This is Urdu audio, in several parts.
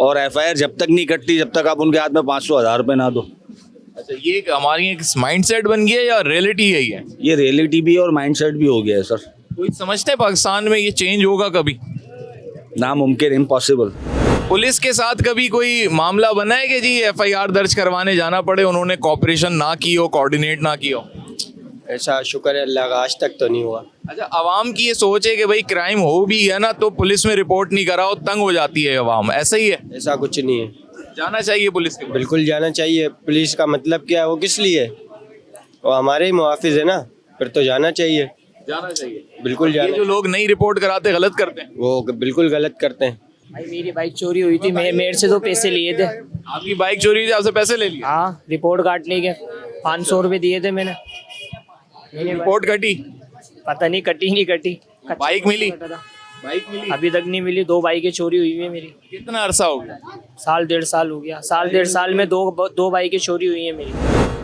اور FIR جب تک نہیں کٹتی جب تک آپ ان کے ہاتھ میں 500,000 روپے نہ دو. اچھا یہ ہماری ایک مائنڈ سیٹ بن گیا ہے یا ریئلٹی یہی ہے؟ یہ ریئلٹی بھی ہے اور مائنڈ سیٹ بھی ہو گیا ہے سر. کوئی سمجھتے ہیں پاکستان میں یہ چینج ہوگا کبھی؟ ناممکن, امپاسبل. پولیس کے ساتھ کبھی کوئی معاملہ بنا ہے کہ جی FIR درج کروانے جانا پڑے, انہوں نے کوآپریشن نہ کی ہو, کوآرڈینیٹ نہ کی ہو؟ ایسا شکر ہے اللہ کا آج تک تو نہیں ہوا. اچھا عوام کی یہ سوچ ہے کہ بھائی کرائم ہو بھی ہے نا تو پولیس میں رپورٹ نہیں کراؤ, تنگ ہو جاتی ہے عوام, ایسا ہی ہے؟ ایسا کچھ نہیں ہے. جانا چاہیے پولیس کے پاس. بالکل جانا چاہیے. پولیس کا مطلب کیا ہے, وہ کس لیے ہے؟ وہ ہمارے ہی محافظ ہے نا, پھر تو جانا چاہیے. جانا چاہیے. بالکل یہ جانا. جو لوگ نہیں رپورٹ کراتے غلط کرتے ہیں. وہ بالکل غلط کرتے ہیں. بھائی میری بائک چوری ہوئی تھی, میرے سے 2 پیسے لیے تھے. آپ کی بائک چوری تھی, آپ سے پیسے لے لیے؟ ہاں رپورٹ کاٹنے کے 500 روپے دیے تھے میں نے. رپورٹ کٹی؟ پتہ نہیں کٹی نہیں کٹی. بائک ملی؟ بائک ملی ابھی تک نہیں ملی. 2 بائکیں چوری ہوئی ہوئی ہیں میری. کتنا عرصہ ہو گیا؟ 1.5 سال ہو گیا. 1.5 میں 2 بائکیں چوری ہوئی ہیں میری.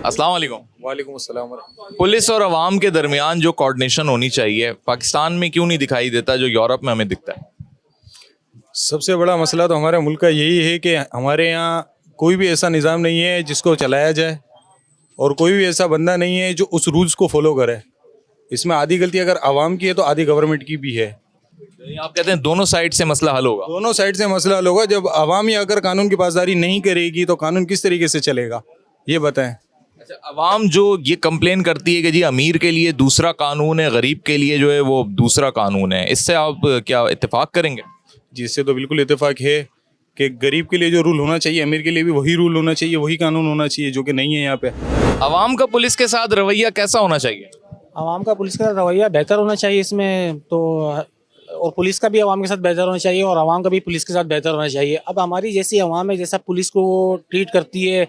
السلام علیکم. وعلیکم السلام ورحمۃ. پولیس اور عوام کے درمیان جو کوآرڈینیشن ہونی چاہیے پاکستان میں کیوں نہیں دکھائی دیتا جو یورپ میں ہمیں دکھتا ہے؟ سب سے بڑا مسئلہ تو ہمارے ملک کا یہی ہے کہ ہمارے یہاں کوئی بھی ایسا نظام نہیں ہے جس کو چلایا جائے, اور کوئی بھی ایسا بندہ نہیں ہے جو اس رولز کو فالو کرے. اس میں آدھی غلطی اگر عوام کی ہے تو آدھی گورنمنٹ کی بھی ہے. یعنی آپ کہتے ہیں دونوں سائڈ سے مسئلہ حل ہوگا؟ دونوں سائڈ سے مسئلہ حل ہوگا. جب عوام ہی اگر قانون کی پاسداری نہیں کرے گی تو قانون کس طریقے سے چلے گا, یہ بتائیں. اچھا عوام جو یہ کمپلین کرتی ہے کہ جی امیر کے لیے دوسرا قانون ہے, غریب کے لیے جو ہے وہ دوسرا قانون ہے, اس سے آپ کیا اتفاق کریں گے؟ جس سے تو بالکل اتفاق ہے کہ غریب کے لیے جو رول ہونا چاہیے امیر کے لیے بھی وہی رول ہونا چاہیے, وہی قانون ہونا چاہیے, جو کہ نہیں ہے یہاں پہ. عوام کا پولیس کے ساتھ رویہ کیسا ہونا چاہیے؟ عوام کا پولیس کا رویہ بہتر ہونا چاہیے اس میں تو, اور پولیس کا بھی عوام کے ساتھ بہتر ہونا چاہیے اور عوام کا بھی پولیس کے ساتھ بہتر ہونا چاہیے. اب ہماری جیسی عوام ہے جیسا پولیس کو ٹریٹ کرتی ہے,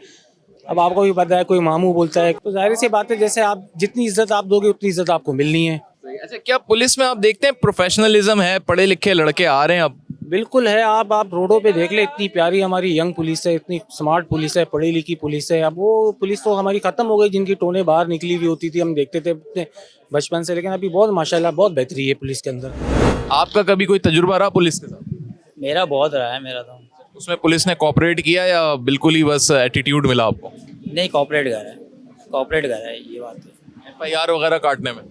اب آپ کو بھی پتہ ہے کوئی ماموں بولتا ہے تو ظاہر سی بات ہے جیسے آپ جتنی عزت آپ دو گے اتنی عزت آپ کو ملنی ہے. اچھا کیا پولیس میں آپ دیکھتے ہیں پروفیشنلزم ہے, پڑھے لکھے لڑکے آ رہے ہیں اب؟ بالکل ہے. آپ روڈوں پہ دیکھ لیں, اتنی پیاری ہماری ینگ پولیس ہے, اتنی اسمارٹ پولیس ہے, پڑھی لکھی پولیس ہے. اب وہ پولیس تو ہماری ختم ہو گئی جن کی ٹونیں باہر نکلی ہوئی ہوتی تھی, ہم دیکھتے تھے اپنے بچپن سے, لیکن ابھی بہت ماشاءاللہ بہت بہتری ہے پولیس کے اندر. آپ کا کبھی کوئی تجربہ رہا پولیس کے ساتھ؟ میرا بہت رہا ہے. میرا تو اس میں پولیس نے کوآپریٹ کیا یا بالکل ہی بس ایٹیٹیوڈ ملا آپ کو؟ نہیں کوآپریٹ کر رہا ہے, کوآپریٹ کر رہا ہے, یہ بات ہے. FIR وغیرہ کاٹنے میں؟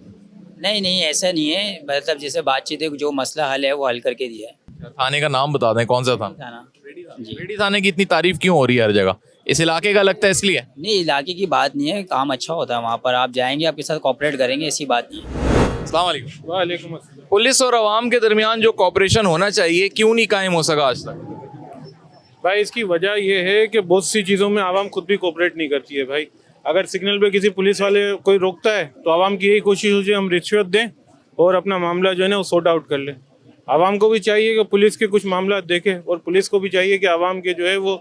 نہیں ایسا نہیں ہے, مطلب جیسے بات چیت ہے, جو مسئلہ حل ہے وہ حل کر کے دیا ہے. تھانے کا نام بتا دیں, کون سا تھا؟ جی ریڈی تھانے کی اتنی تعریف کیوں ہو رہی ہے ہر جگہ؟ اس علاقے کا لگتا ہے اس لیے؟ نہیں علاقے کی بات نہیں ہے, کام اچھا ہوتا ہے وہاں پر, آپ جائیں گے آپ کے ساتھ کوآپریٹ کریں گے, ایسی بات نہیں ہے. السلام علیکم. وعلیکم السلام. پولیس اور عوام کے درمیان جو کوآپریشن ہونا چاہیے کیوں نہیں قائم ہو سکا آج تک؟ بھائی اس کی وجہ یہ ہے کہ بہت سی چیزوں میں عوام خود بھی کوآپریٹ نہیں کرتی ہے. بھائی اگر سگنل پہ کسی پولیس والے کوئی روکتا ہے تو عوام کی یہی کوشش ہوتی ہے ہم رشوت دیں اور اپنا معاملہ جو ہے نا وہ سارٹ آؤٹ کر لیں. عوام کو بھی چاہیے کہ پولیس کے کچھ معاملات دیکھے, اور پولیس کو بھی چاہیے کہ عوام کے جو ہے وہ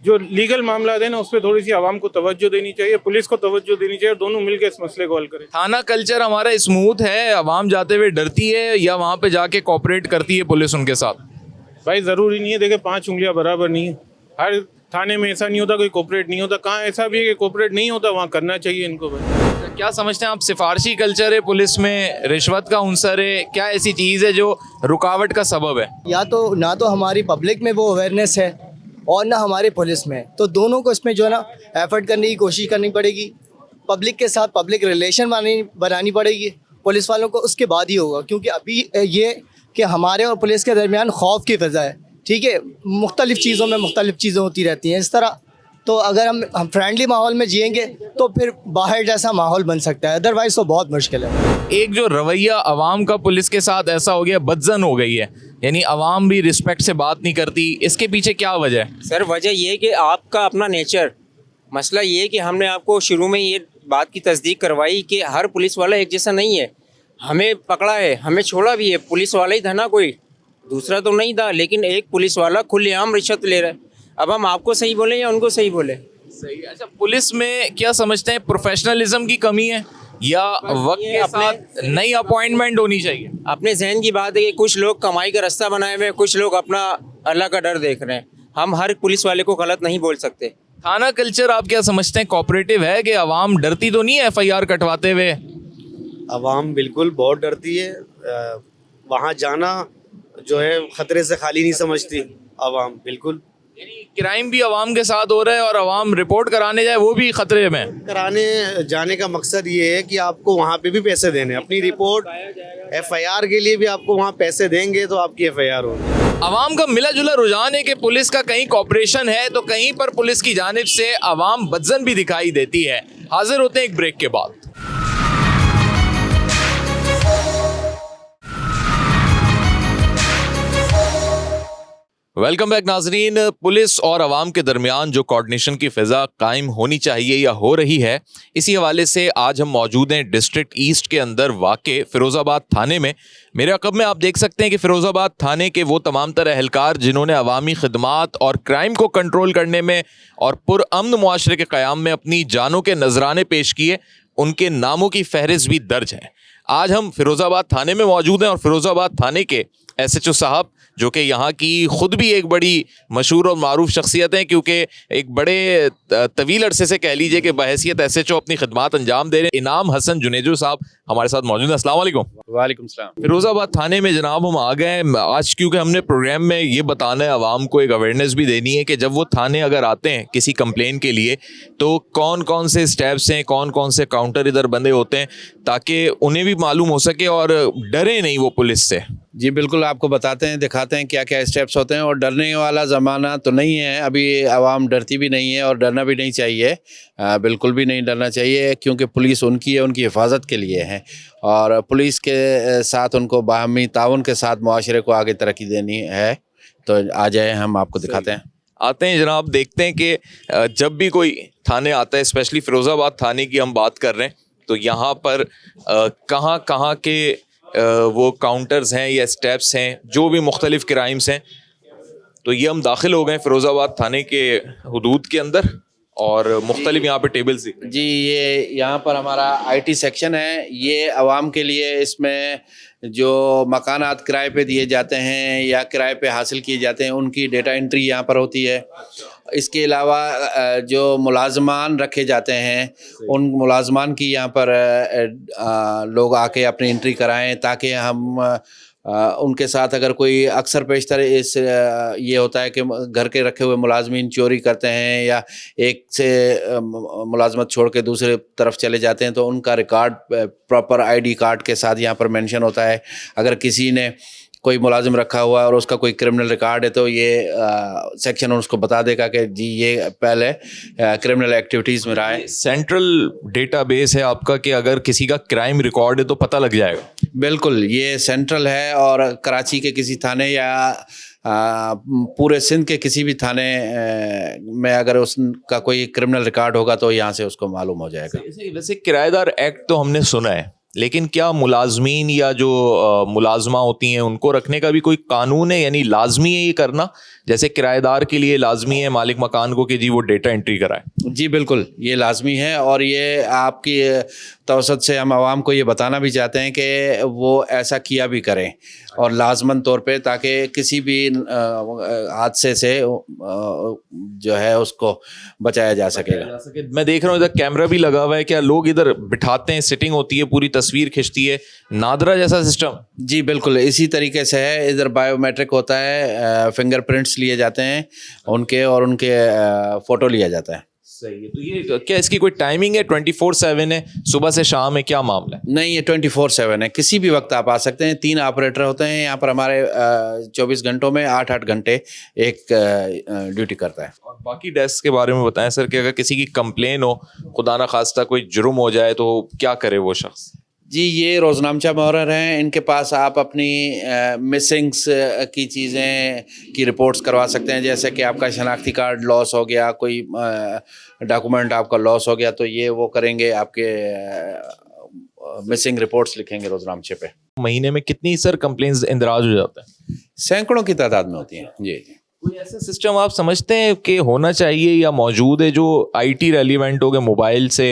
جو لیگل معاملات ہیں نا اس پہ تھوڑی سی عوام کو توجہ دینی چاہیے, پولیس کو توجہ دینی چاہیے, دونوں مل کے اس مسئلے کو حل کریں. تھانہ کلچر ہمارا اسموتھ ہے, عوام جاتے ہوئے ڈرتی ہے یا وہاں پہ جا کے کوآپریٹ کرتی ہے پولیس ان کے ساتھ؟ بھائی ضروری نہیں ہے, دیکھیں 5 انگلیاں برابر نہیں ہیں. ہر تھانے میں ایسا نہیں ہوتا کوئی کوآپریٹ نہیں ہوتا, کہاں ایسا بھی ہے کہ کوآپریٹ نہیں ہوتا, وہاں کرنا چاہیے ان کو. بھائی کیا سمجھتے ہیں آپ, سفارشی کلچر ہے پولیس میں, رشوت کا عنصر ہے, کیا ایسی چیز ہے جو رکاوٹ کا سبب ہے؟ یا تو نہ تو ہماری پبلک میں وہ اویئرنیس ہے اور نہ ہمارے پولیس میں, تو دونوں کو اس میں جو ہے نا ایفرٹ کرنے کی کوشش کرنی پڑے گی. پبلک کے ساتھ پبلک ریلیشن بنانی پڑے گی پولیس والوں کو, اس کے بعد ہی ہوگا. کیونکہ ابھی یہ کہ ہمارے اور پولیس کے درمیان خوف کی فضا ہے, ٹھیک ہے, مختلف چیزوں میں مختلف چیزیں ہوتی رہتی ہیں اس طرح. تو اگر ہم فرینڈلی ماحول میں جئیں گے تو پھر باہر جیسا ماحول بن سکتا ہے, ادروائز تو بہت مشکل ہے. ایک جو رویہ عوام کا پولیس کے ساتھ ایسا ہو گیا, بدزن ہو گئی ہے, یعنی عوام بھی رسپیکٹ سے بات نہیں کرتی, اس کے پیچھے کیا وجہ ہے؟ سر وجہ یہ کہ آپ کا اپنا نیچر, مسئلہ یہ کہ ہم نے آپ کو شروع میں یہ بات کی تصدیق کروائی کہ ہر پولیس والا ایک جیسا نہیں ہے. ہمیں پکڑا ہے, ہمیں چھوڑا بھی ہے, پولیس والا ہی تھا نا, کوئی دوسرا تو نہیں تھا, لیکن ایک پولیس والا کھلے عام رشوت لے رہا ہے. اب ہم آپ کو صحیح بولیں یا ان کو صحیح بولیں؟ صحیح. اچھا پولیس میں کیا سمجھتے ہیں پروفیشنلزم کی کمی ہے یا وقت کے ساتھ نئی اپوائنٹمنٹ ہونی چاہیے؟ اپنے ذہن کی بات ہے کہ کچھ لوگ کمائی کا راستہ بنائے ہوئے ہیں, کچھ لوگ اپنا اللہ کا ڈر دیکھ رہے ہیں. ہم ہر پولیس والے کو غلط نہیں بول سکتے. تھانہ کلچر آپ کیا سمجھتے ہیں کوآپریٹیو ہے کہ عوام ڈرتی تو نہیں ہے FIR کٹواتے ہوئے؟ عوام بالکل بہت ڈرتی ہے, وہاں جانا جو ہے خطرے سے خالی نہیں سمجھتی عوام بالکل. کرائم بھی عوام کے ساتھ ہو رہا ہے اور عوام رپورٹ کرانے جائے وہ بھی خطرے میں. کرانے جانے کا مقصد یہ ہے کہ آپ کو وہاں پہ بھی پیسے دینے, اپنی رپورٹ FIR کے لیے بھی آپ کو وہاں پیسے دیں گے تو آپ کی FIR ہوگی. عوام کا ملا جلا رجحان ہے کہ پولیس کا کہیں کوآپریشن ہے تو کہیں پر پولیس کی جانب سے عوام بدظن بھی دکھائی دیتی ہے. حاضر ہوتے ہیں ایک بریک کے بعد. ویلکم بیک ناظرین. پولیس اور عوام کے درمیان جو کوارڈینیشن کی فضا قائم ہونی چاہیے یا ہو رہی ہے, اسی حوالے سے آج ہم موجود ہیں ڈسٹرکٹ ایسٹ کے اندر واقع فیروز آباد تھانے میں. میرے عقب میں آپ دیکھ سکتے ہیں کہ فیروز آباد تھانے کے وہ تمام تر اہلکار جنہوں نے عوامی خدمات اور کرائم کو کنٹرول کرنے میں اور پرامن معاشرے کے قیام میں اپنی جانوں کے نذرانے پیش کیے, ان کے ناموں کی فہرست بھی درج ہے. آج ہم فیروز آباد تھانے میں موجود ہیں اور فیروز آباد تھانے کے SHO صاحب, جو کہ یہاں کی خود بھی ایک بڑی مشہور اور معروف شخصیت ہیں, کیونکہ ایک بڑے طویل عرصے سے کہہ لیجئے کہ بحیثیت SHO اپنی خدمات انجام دے رہے ہیں, انعام حسن جنیجو صاحب ہمارے ساتھ موجود ہیں. السلام علیکم. وعلیکم السلام. فیروز آباد تھانے میں جناب ہم آ گئے ہیں آج, کیونکہ ہم نے پروگرام میں یہ بتانا ہے, عوام کو ایک اویئرنیس بھی دینی ہے کہ جب وہ تھانے اگر آتے ہیں کسی کمپلین کے لیے تو کون کون سے اسٹیپس ہیں, کون کون سے کاؤنٹر ادھر بندے ہوتے ہیں, تاکہ انہیں بھی معلوم ہو سکے اور ڈرے نہیں وہ پولیس سے. جی بالکل, آپ کو بتاتے ہیں, دکھاتے ہیں کیا کیا اسٹیپس ہوتے ہیں. اور ڈرنے والا زمانہ تو نہیں ہے ابھی, عوام ڈرتی بھی نہیں ہے اور ڈرنا بھی نہیں چاہیے, بالکل بھی نہیں ڈرنا چاہیے, کیونکہ پولیس ان کی ہے, ان کی حفاظت کے لیے ہے, اور پولیس کے ساتھ ان کو باہمی تعاون کے ساتھ معاشرے کو آگے ترقی دینی ہے. تو آ جائیں, ہم آپ کو دکھاتے ہیں. آتے ہیں جناب, دیکھتے ہیں کہ جب بھی کوئی تھانے آتا ہے, اسپیشلی فیروز آباد تھانے کی ہم بات کر رہے ہیں, تو یہاں پر کہاں کہاں کے وہ کاؤنٹرز ہیں یا اسٹیپس ہیں جو بھی مختلف کرائمز ہیں. تو یہ ہم داخل ہو گئے فیروز آباد تھانے کے حدود کے اندر اور مختلف یہاں پہ ٹیبلز. جی یہ یہاں پر ہمارا IT سیکشن ہے. یہ عوام کے لیے اس میں جو مکانات کرائے پہ دیے جاتے ہیں یا کرائے پہ حاصل کیے جاتے ہیں ان کی ڈیٹا انٹری یہاں پر ہوتی ہے. اس کے علاوہ جو ملازمان رکھے جاتے ہیں ان ملازمان کی یہاں پر لوگ آ کے اپنی انٹری کرائیں, تاکہ ہم ان کے ساتھ اگر کوئی اکثر بیشتر یہ ہوتا ہے کہ گھر کے رکھے ہوئے ملازمین چوری کرتے ہیں یا ایک سے ملازمت چھوڑ کے دوسرے طرف چلے جاتے ہیں, تو ان کا ریکارڈ پراپر ID کارڈ کے ساتھ یہاں پر مینشن ہوتا ہے. اگر کسی نے کوئی ملازم رکھا ہوا ہے اور اس کا کوئی کرمنل ریکارڈ ہے تو یہ سیکشن اس کو بتا دے گا کہ جی یہ پہلے کرمنل ایکٹیویٹیز میں رہا ہے. سینٹرل ڈیٹا بیس ہے آپ کا کہ اگر کسی کا کرائم ریکارڈ ہے تو پتہ لگ جائے گا. بالکل, یہ سینٹرل ہے, اور کراچی کے کسی تھانے یا پورے سندھ کے کسی بھی تھانے میں اگر اس کا کوئی کرمنل ریکارڈ ہوگا تو یہاں سے اس کو معلوم ہو جائے گا. ویسے کرایہ دار ایکٹ تو ہم نے سنا ہے, لیکن کیا ملازمین یا جو ملازمہ ہوتی ہیں ان کو رکھنے کا بھی کوئی قانون ہے, یعنی لازمی ہے یہ کرنا, جیسے کرایہ دار کے لیے لازمی ہے مالک مکان کو کہ جی وہ ڈیٹا انٹری کرائے؟ جی بالکل, یہ لازمی ہے, اور یہ آپ کی توسط سے ہم عوام کو یہ بتانا بھی چاہتے ہیں کہ وہ ایسا کیا بھی کریں, اور لازماً طور پہ, تاکہ کسی بھی حادثے سے جو ہے اس کو بچایا جا سکے گا. میں دیکھ رہا ہوں ادھر کیمرہ بھی لگا ہوا ہے, کیا لوگ ادھر بٹھاتے ہیں, سٹنگ ہوتی ہے, پوری تصویر کھنچتی ہے, نادرا جیسا سسٹم؟ جی بالکل اسی طریقے سے ہے. ادھر بایو میٹرک ہوتا ہے, فنگر پرنٹس لیے جاتے ہیں ان کے, اور ان کے فوٹو لیا جاتا ہے. صحیح ہے. تو یہ کیا اس کی کوئی ٹائمنگ ہے, 24/7 ہے, صبح سے شام ہے, کیا معاملہ ہے؟ نہیں, یہ 24/7 ہے, کسی بھی وقت آپ آ سکتے ہیں. 3 آپریٹر ہوتے ہیں یہاں پر ہمارے, 24 گھنٹوں میں 8 گھنٹے ایک ڈیوٹی کرتا ہے. اور باقی ڈیسک کے بارے میں بتائیں سر, کہ اگر کسی کی کمپلین ہو, خدا نہ خواستہ کوئی جرم ہو جائے تو کیا کرے وہ شخص؟ جی یہ روزنامچہ محرر ہیں, ان کے پاس آپ اپنی مسنگس کی چیزیں کی رپورٹس کروا سکتے ہیں, جیسے کہ آپ کا شناختی کارڈ لاس ہو گیا, کوئی ڈاکومنٹ آپ کا لاس ہو گیا, تو یہ وہ کریں گے, آپ کے مسنگ رپورٹس لکھیں گے روزنامچے پہ. مہینے میں کتنی سر کمپلینز اندراج ہو جاتے ہیں؟ سینکڑوں کی تعداد میں ہوتی ہیں. جی جی. کوئی ایسا سسٹم آپ سمجھتے ہیں کہ ہونا چاہیے یا موجود ہے جو IT ریلیونٹ ہو, کہ موبائل سے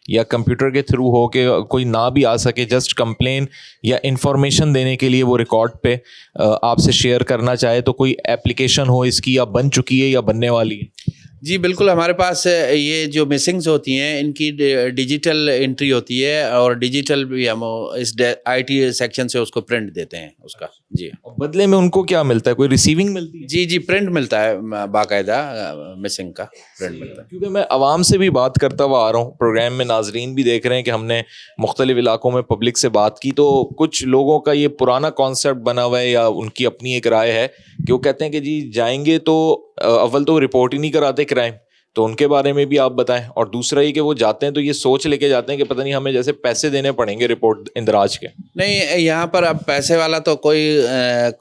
یا کمپیوٹر کے تھرو ہو, کہ کوئی نہ بھی آ سکے, جسٹ کمپلین یا انفارمیشن دینے کے لیے وہ ریکارڈ پہ آپ سے شیئر کرنا چاہے, تو کوئی ایپلیکیشن ہو اس کی, یا بن چکی ہے یا بننے والی ہے؟ جی بالکل، ہمارے پاس یہ جو مسنگز ہوتی ہیں ان کی ڈیجیٹل انٹری ہوتی ہے اور ڈیجیٹل بھی ہم اس آئی ٹی سیکشن سے اس کو پرنٹ دیتے ہیں اس کا. جی بدلے میں ان کو کیا ملتا ہے؟ کوئی ریسیونگ ملتی ہے؟ جی پرنٹ ملتا ہے باقاعدہ مسنگ کا پرنٹ ملتا ہے. کیونکہ میں عوام سے بھی بات کرتا ہوا آ رہا ہوں پروگرام میں، ناظرین بھی دیکھ رہے ہیں کہ ہم نے مختلف علاقوں میں پبلک سے بات کی، تو کچھ لوگوں کا یہ پرانا کانسیپٹ بنا ہوا ہے یا ان کی اپنی ایک رائے ہے کہ وہ کہتے ہیں کہ جی جائیں گے تو اول تو رپورٹ ہی نہیں کراتے کرائم، تو ان کے بارے میں بھی آپ بتائیں. اور دوسرا یہ کہ وہ جاتے ہیں تو یہ سوچ لے کے جاتے ہیں کہ پتہ نہیں ہمیں جیسے پیسے دینے پڑیں گے رپورٹ اندراج کے. نہیں، یہاں پر اب پیسے والا تو کوئی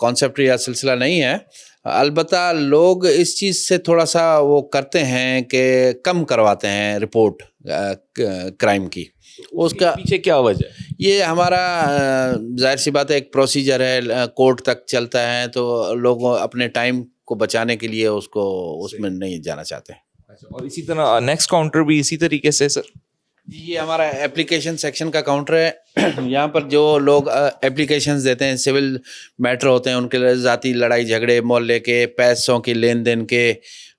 کانسیپٹ یا سلسلہ نہیں ہے. البتہ لوگ اس چیز سے تھوڑا سا وہ کرتے ہیں کہ کم کرواتے ہیں رپورٹ کرائم کی. اس کا پیچھے کیا وجہ ہے؟ یہ ہمارا ظاہر سی بات ہے ایک پروسیجر ہے، کورٹ تک چلتا ہے، تو لوگ اپنے ٹائم کو بچانے کے لیے اس میں نہیں جانا چاہتے. اور اسی طرح نیکسٹ کاؤنٹر بھی اسی طریقے سے سر؟ جی یہ ہمارا ایپلیکیشن سیکشن کا کاؤنٹر ہے. یہاں پر جو لوگ ایپلیکیشنز دیتے ہیں، سول میٹر ہوتے ہیں، ان کے ذاتی لڑائی جھگڑے محلے کے، پیسوں کی لین دین کے،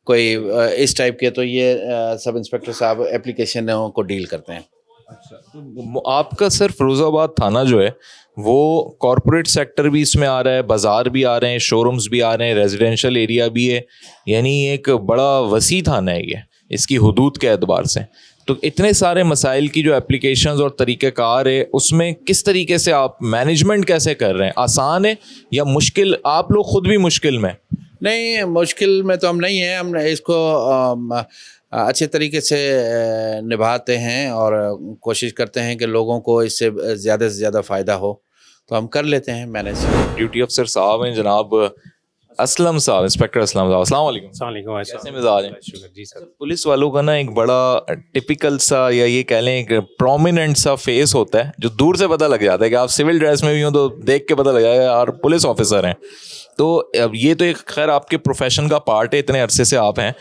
کوئی اس ٹائپ کے، تو یہ سب انسپیکٹر صاحب ایپلیکیشنوں کو ڈیل کرتے ہیں. آپ کا سر فیروز آباد تھانہ جو ہے وہ کارپوریٹ سیکٹر بھی اس میں آ رہا ہے، بازار بھی آ رہے ہیں، شو رومز بھی آ رہے ہیں، ریزیڈینشل ایریا بھی ہے، یعنی ایک بڑا وسیع تھانہ ہے یہ اس کی حدود کے اعتبار سے. تو اتنے سارے مسائل کی جو اپلیکیشنز اور طریقہ کار ہے اس میں کس طریقے سے آپ مینجمنٹ کیسے کر رہے ہیں؟ آسان ہے یا مشکل؟ آپ لوگ خود بھی مشکل میں؟ نہیں، مشکل میں تو ہم نہیں ہیں، ہم اس کو اچھے طریقے سے نبھاتے ہیں اور کوشش کرتے ہیں کہ لوگوں کو اس سے زیادہ سے زیادہ فائدہ ہو، تو ہم کر لیتے ہیں مینیج. ڈیوٹی افسر صاحب ہیں جناب اسلم صاحب، انسپیکٹر اسلم صاحب، السلام علیکم. السلام علیکم. کیسے مزاج ہیں؟ جی سر. پولیس والوں کا نا ایک بڑا ٹپیکل سا یا یہ کہہ لیں ایک پرومیننٹ سا فیس ہوتا ہے جو دور سے پتہ لگ جاتا ہے کہ آپ سول ڈریس میں بھی ہوں تو دیکھ کے پتہ لگ جائے گا یار پولیس آفیسر ہیں. تو اب یہ تو ایک خیر آپ کے پروفیشن کا پارٹ ہے، اتنے عرصے سے آپ ہیں،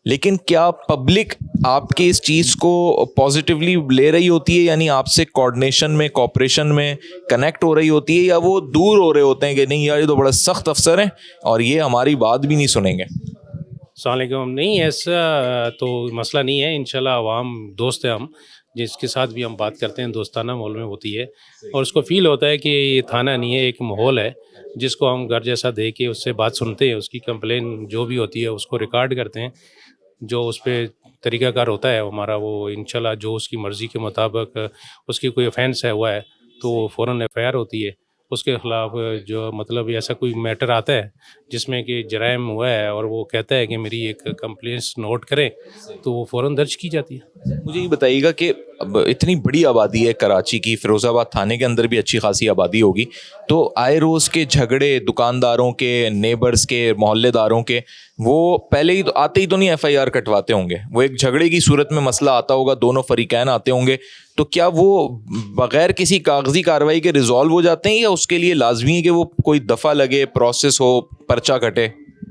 لیکن کیا پبلک آپ کی اس چیز کو پازیٹیولی لے رہی ہوتی ہے؟ یعنی آپ سے کوآرڈینیشن میں، کوآپریشن میں کنیکٹ ہو رہی ہوتی ہے، یا وہ دور ہو رہے ہوتے ہیں کہ نہیں یار یہ تو بڑا سخت افسر ہیں اور یہ ہماری بات بھی نہیں سنیں گے؟ السلام علیکم. نہیں ایسا تو مسئلہ نہیں ہے، انشاءاللہ عوام دوست ہے، ہم جس کے ساتھ بھی ہم بات کرتے ہیں دوستانہ ماحول میں ہوتی ہے، اور اس کو فیل ہوتا ہے کہ یہ تھانہ نہیں ہے، ایک ماحول ہے جس کو ہم گھر جیسا دے کے اس سے بات سنتے ہیں، اس کی کمپلین جو بھی ہوتی ہے اس کو ریکارڈ کرتے ہیں، جو اس پہ طریقہ کار ہوتا ہے ہمارا وہ انشاءاللہ جو اس کی مرضی کے مطابق اس کی کوئی offense ہے ہوا ہے تو فوراً FIR ہوتی ہے اس کے خلاف. جو مطلب ایسا کوئی میٹر آتا ہے جس میں کہ جرائم ہوا ہے اور وہ کہتا ہے کہ میری ایک کمپلینس نوٹ کریں تو وہ فوراً درج کی جاتی ہے. مجھے یہ بتائیے گا کہ اب اتنی بڑی آبادی ہے کراچی کی، فیروز آباد تھانے کے اندر بھی اچھی خاصی آبادی ہوگی، تو آئے روز کے جھگڑے دکانداروں کے، نیبرز کے، محلے داروں کے، وہ پہلے ہی تو آتے ہی تو نہیں FIR کٹواتے ہوں گے، وہ ایک جھگڑے کی صورت میں مسئلہ آتا ہوگا، دونوں فریقین آتے ہوں گے، تو کیا وہ بغیر کسی کاغذی کارروائی کے ریزالو ہو جاتے ہیں یا اس کے لیے لازمی ہے کہ وہ کوئی دفعہ لگے، پروسیس ہو، پرچہ کٹے؟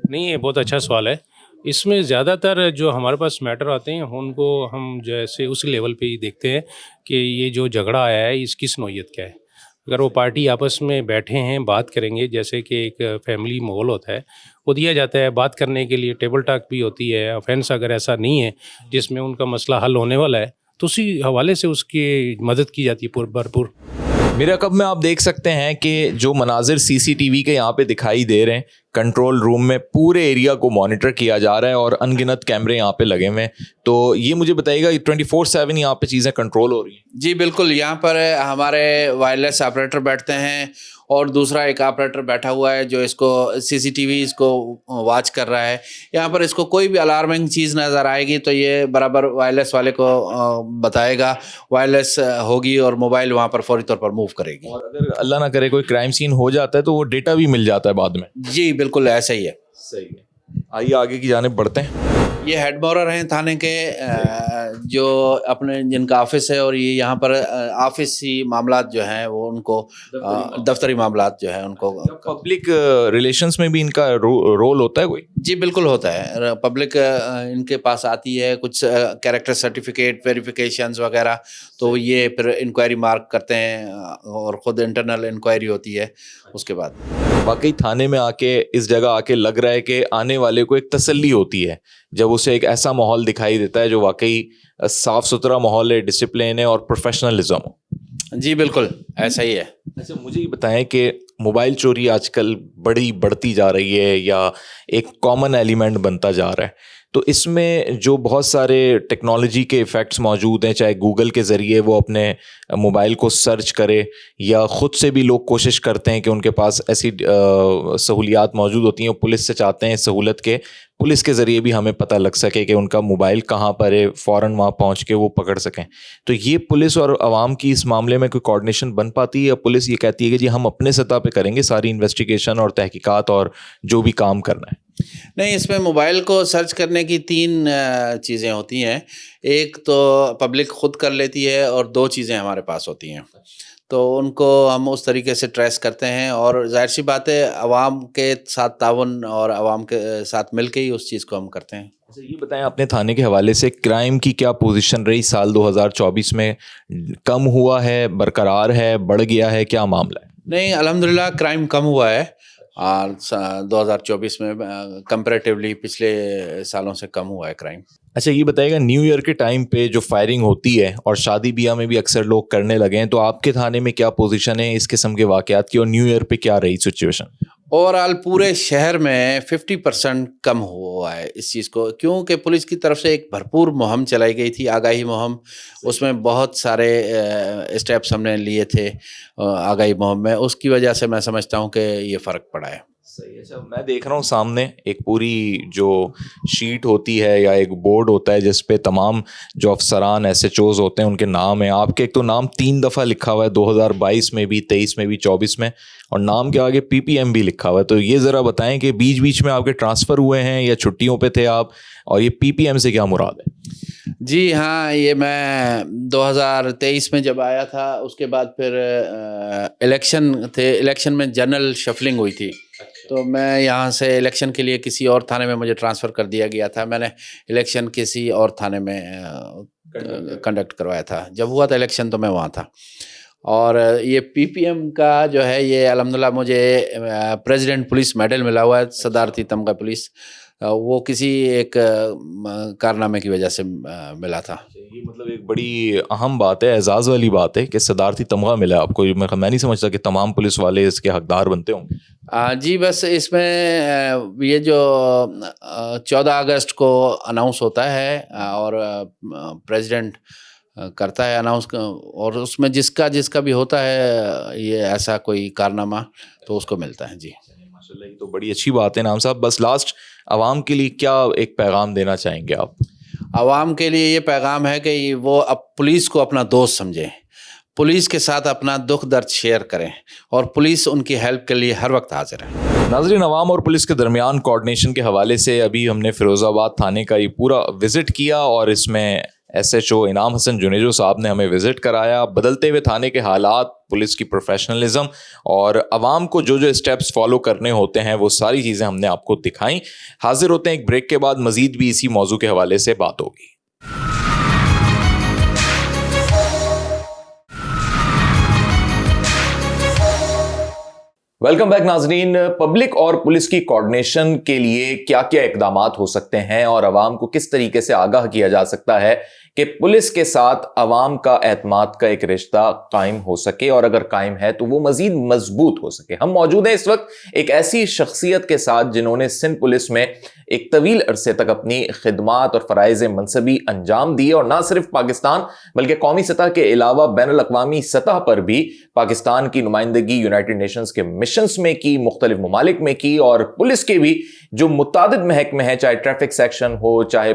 نہیں، یہ بہت اچھا سوال ہے. اس میں زیادہ تر جو ہمارے پاس میٹر آتے ہیں ان کو ہم جیسے اس لیول پہ ہی دیکھتے ہیں کہ یہ جو جھگڑا آیا ہے اس کس نوعیت کا ہے. اگر وہ پارٹی آپس میں بیٹھے ہیں بات کریں گے، جیسے کہ ایک فیملی ماحول ہوتا ہے وہ دیا جاتا ہے بات کرنے کے لیے، ٹیبل ٹاک بھی ہوتی ہے. آفینس اگر ایسا نہیں ہے جس میں ان کا مسئلہ حل ہونے والا ہے تو اسی حوالے سے اس کی مدد کی جاتی ہے بھرپور. میرا کب میں آپ دیکھ سکتے ہیں کہ جو مناظر CCTV کے یہاں پہ دکھائی دے رہے ہیں، کنٹرول روم میں پورے ایریا کو مانیٹر کیا جا رہا ہے اور ان گنت کیمرے یہاں پہ لگے ہوئے ہیں، تو یہ مجھے بتائیے گا 24/7 یہاں پہ چیزیں کنٹرول ہو رہی ہیں؟ جی بالکل، یہاں پر ہمارے وائرلیس آپریٹر بیٹھتے ہیں اور دوسرا ایک آپریٹر بیٹھا ہوا ہے جو اس کو CCTV اس کو واچ کر رہا ہے. یہاں پر اس کو کوئی بھی الارمنگ چیز نظر آئے گی تو یہ برابر وائرلیس والے کو بتائے گا، وائرلیس ہوگی اور موبائل وہاں پر فوری طور پر موو کرے گی. اور اگر اللہ نہ کرے کوئی کرائم سین ہو جاتا ہے تو وہ ڈیٹا بھی مل جاتا ہے بعد میں؟ جی بالکل ایسا ہی ہے. صحیح ہے. آئیے آگے کی جانب بڑھتے ہیں. یہ ہیڈ مورر ہیں تھانے کے، جو اپنے جن کا آفس ہے، اور یہ یہاں پر آفسی معاملات جو ہیں وہ ان کو دفتری معاملات جو ہیں ان کو پبلک ریلیشنز میں بھی ان کا رول ہوتا ہے کوئی؟ جی بالکل ہوتا ہے. پبلک ان کے پاس آتی ہے، کچھ کیریکٹر سرٹیفکیٹ ویریفیکیشنز وغیرہ، تو یہ پھر انکوائری مارک کرتے ہیں اور خود انٹرنل انکوائری ہوتی ہے اس کے بعد. واقعی تھانے میں آ کے اس جگہ آ کے لگ رہا ہے کہ آنے والے کو ایک تسلی ہوتی ہے جب وہ جب اسے ایک ایسا ماحول دکھائی دیتا ہے جو واقعی صاف ستھرا ماحول ہے, ڈسپلن ہے اور پروفیشنلزم ہو. جی بالکل ایسا ہی ہے. اچھا مجھے یہ بتائیں کہ موبائل چوری آج کل بڑھتی جا رہی ہے یا ایک کامن ایلیمنٹ بنتا جا رہا ہے, تو اس میں جو بہت سارے ٹیکنالوجی کے ایفیکٹس موجود ہیں, چاہے گوگل کے ذریعے وہ اپنے موبائل کو سرچ کرے یا خود سے بھی لوگ کوشش کرتے ہیں کہ ان کے پاس ایسی سہولیات موجود ہوتی ہیں, پولیس سے چاہتے ہیں سہولت کے پولیس کے ذریعے بھی ہمیں پتہ لگ سکے کہ ان کا موبائل کہاں پر ہے, فوراً وہاں پہنچ کے وہ پکڑ سکیں. تو یہ پولیس اور عوام کی اس معاملے میں کوئی کوآرڈینیشن بن پاتی ہے, یا پولیس یہ کہتی ہے کہ جی ہم اپنے سطح پہ کریں گے ساری انویسٹیگیشن اور تحقیقات اور جو بھی کام کرنا ہے؟ نہیں, اس میں موبائل کو سرچ کرنے کی 3 چیزیں ہوتی ہیں. ایک تو پبلک خود کر لیتی ہے اور 2 چیزیں ہمارے پاس ہوتی ہیں, تو ان کو ہم اس طریقے سے ٹریس کرتے ہیں, اور ظاہر سی بات ہے عوام کے ساتھ تعاون اور عوام کے ساتھ مل کے ہی اس چیز کو ہم کرتے ہیں. یہ بتائیں اپنے تھانے کے حوالے سے کرائم کی کیا پوزیشن رہی سال 2024 میں؟ کم ہوا ہے, برقرار ہے, بڑھ گیا ہے, کیا معاملہ ہے؟ نہیں, الحمدللہ کرائم کم ہوا ہے, اور 2024 میں کمپیریٹیولی پچھلے سالوں سے کم ہوا ہے کرائم. اچھا یہ بتائیے گا, نیو ایئر کے ٹائم پہ جو فائرنگ ہوتی ہے اور شادی بیاہ میں بھی اکثر لوگ کرنے لگے ہیں, تو آپ کے تھانے میں کیا پوزیشن ہے اس قسم کے واقعات کی, اور نیو ایئر پہ کیا رہی سچویشن؟ اوور آل پورے شہر میں 50% کم ہوا ہے اس چیز کو, کیونکہ پولیس کی طرف سے ایک بھرپور مہم چلائی گئی تھی, آگاہی مہم. اس میں بہت سارے اسٹیپس ہم نے لیے تھے آگاہی مہم میں, اس کی وجہ سے میں سمجھتا ہوں کہ یہ فرق پڑا ہے. صحیح. اچھا میں دیکھ رہا ہوں سامنے ایک پوری جو شیٹ ہوتی ہے یا ایک بورڈ ہوتا ہے جس پہ تمام جو افسران SHOs ہوتے ہیں ان کے نام ہیں. آپ کے ایک تو نام 3 دفعہ لکھا ہوا ہے, 2022 میں بھی, 23 میں بھی, 24 میں, اور نام کے آگے PPM بھی لکھا ہوا ہے. تو یہ ذرا بتائیں کہ بیچ میں آپ کے ٹرانسفر ہوئے ہیں یا چھٹیوں پہ تھے آپ, اور یہ PPM سے کیا مراد ہے؟ جی ہاں, یہ میں 2023 میں جب آیا تھا, اس کے بعد پھر الیکشن تھے, الیکشن میں جنرل شفلنگ ہوئی تھی, تو میں یہاں سے الیکشن کے لیے کسی اور تھانے میں مجھے ٹرانسفر کر دیا گیا تھا. میں نے الیکشن کسی اور تھانے میں کنڈکٹ کروایا تھا. جب ہوا تھا الیکشن تو میں وہاں تھا. اور یہ PPM کا جو ہے یہ الحمدللہ مجھے پریزیڈنٹ پولیس میڈل ملا ہوا ہے, صدارتی تمغہ پولیس, وہ کسی ایک کارنامے کی وجہ سے ملا تھا. یہ مطلب ایک بڑی اہم بات ہے, اعزاز والی بات ہے کہ صدارتی تمغہ ملا آپ کو. میں نہیں سمجھتا کہ تمام پولیس والے اس کے حقدار بنتے ہوں گے. جی بس اس میں یہ جو 14 اگست کو اناؤنس ہوتا ہے اور پریزیڈنٹ کرتا ہے اناؤنس, اور اس میں جس کا بھی ہوتا ہے یہ ایسا کوئی کارنامہ تو اس کو ملتا ہے. جی ماشاءاللہ, یہ تو بڑی اچھی بات ہے. نام صاحب بس لاسٹ عوام کے لیے کیا ایک پیغام دینا چاہیں گے آپ؟ عوام کے لیے یہ پیغام ہے کہ وہ اب پولیس کو اپنا دوست سمجھیں, پولیس کے ساتھ اپنا دکھ درد شیئر کریں, اور پولیس ان کی ہیلپ کے لیے ہر وقت حاضر ہے. ناظرین, عوام اور پولیس کے درمیان کوآرڈینیشن کے حوالے سے ابھی ہم نے فیروز آباد تھانے کا یہ پورا وزٹ کیا, اور اس میں SHO انعام حسن جنیجو صاحب نے ہمیں وزٹ کرایا. بدلتے ہوئے تھانے کے حالات, پولیس کی پروفیشنلزم اور عوام کو جو اسٹیپس فالو کرنے ہوتے ہیں وہ ساری چیزیں ہم نے آپ کو دکھائیں. حاضر ہوتے ہیں ایک بریک کے بعد, مزید بھی اسی موضوع کے حوالے سے بات ہوگی. ویلکم بیک ناظرین. پبلک اور پولیس کی کوآرڈینیشن کے لیے کیا کیا اقدامات ہو سکتے ہیں, اور عوام کو کس طریقے سے آگاہ کیا جا سکتا ہے کہ پولیس کے ساتھ عوام کا اعتماد کا ایک رشتہ قائم ہو سکے, اور اگر قائم ہے تو وہ مزید مضبوط ہو سکے. ہم موجود ہیں اس وقت ایک ایسی شخصیت کے ساتھ جنہوں نے سندھ پولیس میں ایک طویل عرصے تک اپنی خدمات اور فرائض منصبی انجام دیے, اور نہ صرف پاکستان بلکہ قومی سطح کے علاوہ بین الاقوامی سطح پر بھی پاکستان کی نمائندگی یونائٹڈ نیشنز کے مشنز میں کی, مختلف ممالک میں کی, اور پولیس کے بھی جو متعدد محکمے ہیں, چاہے ٹریفک سیکشن ہو, چاہے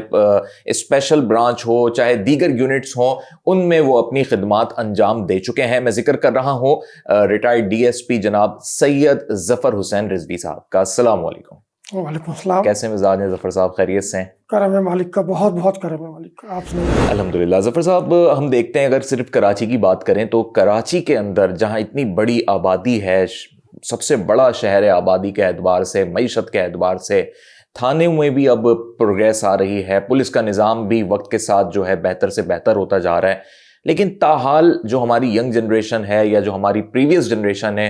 اسپیشل برانچ ہو, چاہے دیگر یونٹس ہوں, ان میں وہ اپنی خدمات انجام دے چکے ہیں. میں ذکر کر رہا ہوں ریٹائرڈ DSP جناب سید ظفر حسین رضوی صاحب کا. السلام علیکم. وعلیکم السلام. کیسے مزاج ہیں ظفر صاحب, خیریت سے ہیں؟ کرم مالک کا, بہت بہت کرم مالک کا. آپ سنائیں. الحمدللہ. ظفر صاحب, ہم دیکھتے ہیں اگر صرف کراچی کی بات کریں تو کراچی کے اندر جہاں اتنی بڑی آبادی ہے, سب سے بڑا شہر ہے آبادی کے اعتبار سے, معیشت کے اعتبار سے, تھانے میں بھی اب پروگریس آ رہی ہے, پولیس کا نظام بھی وقت کے ساتھ جو ہے بہتر سے بہتر ہوتا جا رہا ہے, لیکن تاحال جو ہماری ینگ جنریشن ہے یا جو ہماری پریویس جنریشن ہے